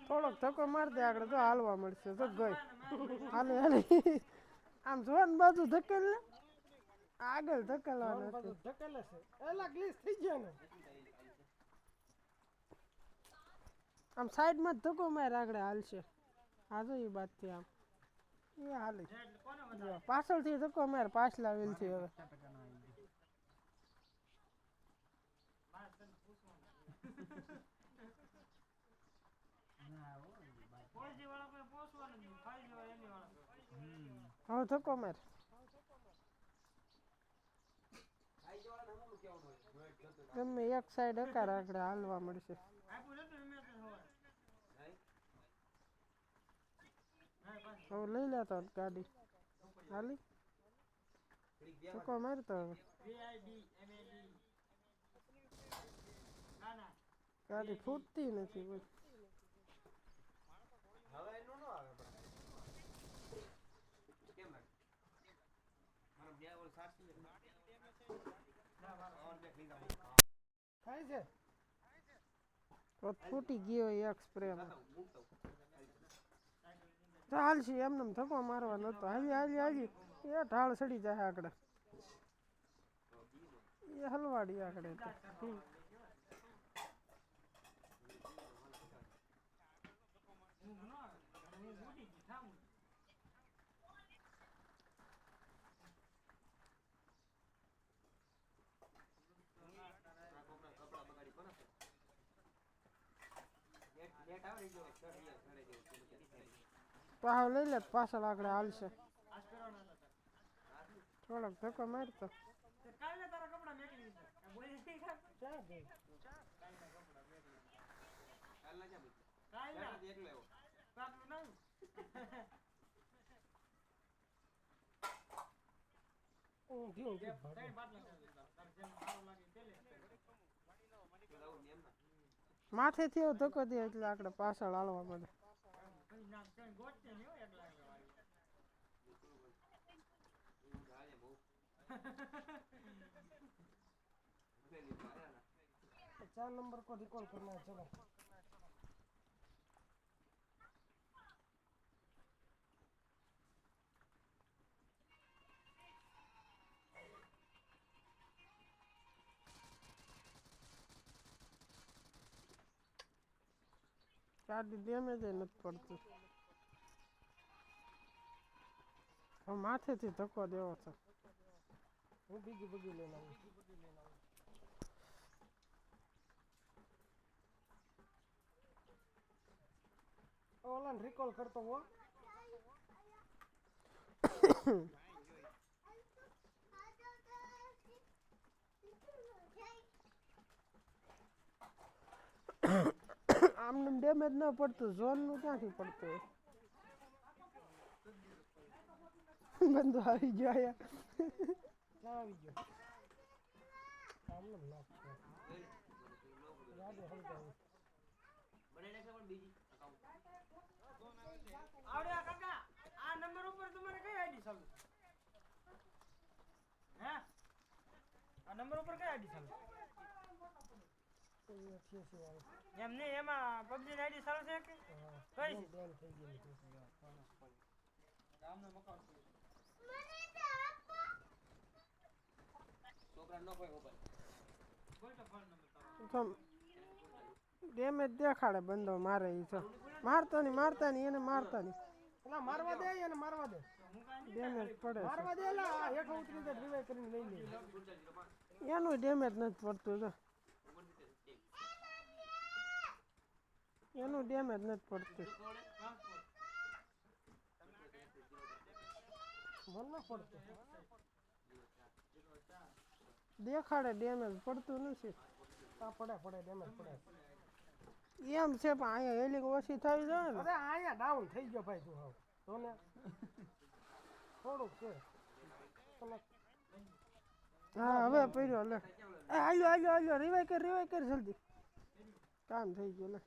થોડોક ધક્કો માર દે આગળ તો હાલવા મળશે તો ગઈ હાલે હાલે આમ જોન બાજુ ધકેલ ને આગળ ધકેલવાનું ધકેલે છે એલા ગ્લીસ થઈ ગયા ને આમ સાઈડમાં ધક્કો માર આગળ હાલશે આ જો એ બાતથી આમ એ હાલે પાછળથી ધક્કો માર પાછલા વેલથી હવે હવે ધક્કો માર ગમે એક સાઈડ હકાર આગળ હાલવા મળશે હવે લઈ લેતો ગાડી હાલી ધક્કો મારતો હવે ગાડી ફૂટતી નથી બોલ ફૂટી ગયો એક સ્પ્રે હાલશી એમને ધક્કો મારવા નતો હાલી હાલી હાલી એ ઢાળ ચડી જાય આગળ એ હલવાડી આગળ પાવ લઈ લે પાછળ આગળ હાલશે થોડોક ધક્કો મારતો માથે થયો ધક્કો દે એટલે આગળ પાછળ હાલવા મળે चार नंबर को रिकॉल करना है चलो ગાડી ડેમેજ નથી પડતી માથેથી ધક્કો દેવો છે હું બીજી બગી લઈને આવું ઓલા રિકોલ કરતો હો આમને ડેમેજ ન પડતું ઝોન નું ક્યાંથી પડતું બંધો આવી ગયો આયા આવી ગયો આમને નાખ રાડે હલગાવી આવડે કાકા આ નંબર ઉપર તમારે કઈ આઈડી ચાલુ હે આ નંબર ઉપર કઈ આઈડી ચાલુ એમ નહીં એમાં પબજી ની આઈડી ચાલુ છે કે કઈ છે બેન થઈ ગઈ ગામનો મકાન છોકરા નો કોઈ મોબાઈલ કોઈ તો ફોન નંબર ડેમેજ દેખાડે બંધો મારે ઈ છે મારતો નહીં એને મારતા નહીં એલા મારવા દે એને મારવા દે ડેમેજ પડે મારવા દે એલા હેઠો ઉતરી દે રિવાઇવ કરીને લઈ લે એનું ડેમેજ નથી પડતું જો એનું ડેમેજ નથી પડતું મને પડતું દેખાડે ડેમેજ પડતું નથી આ પડે ડેમેજ પડે એમ છે પણ અહીંયા હેલિંગ ઓછી થઈ જાય ને અરે અહીંયા ડાઉન થઈ ગયો ભાઈ તું હાવ તો ને થોડુંક છે હા હવે પડ્યો લે હાલ્યો રિવાઇવ કર જલ્દી કામ થઈ ગયું લે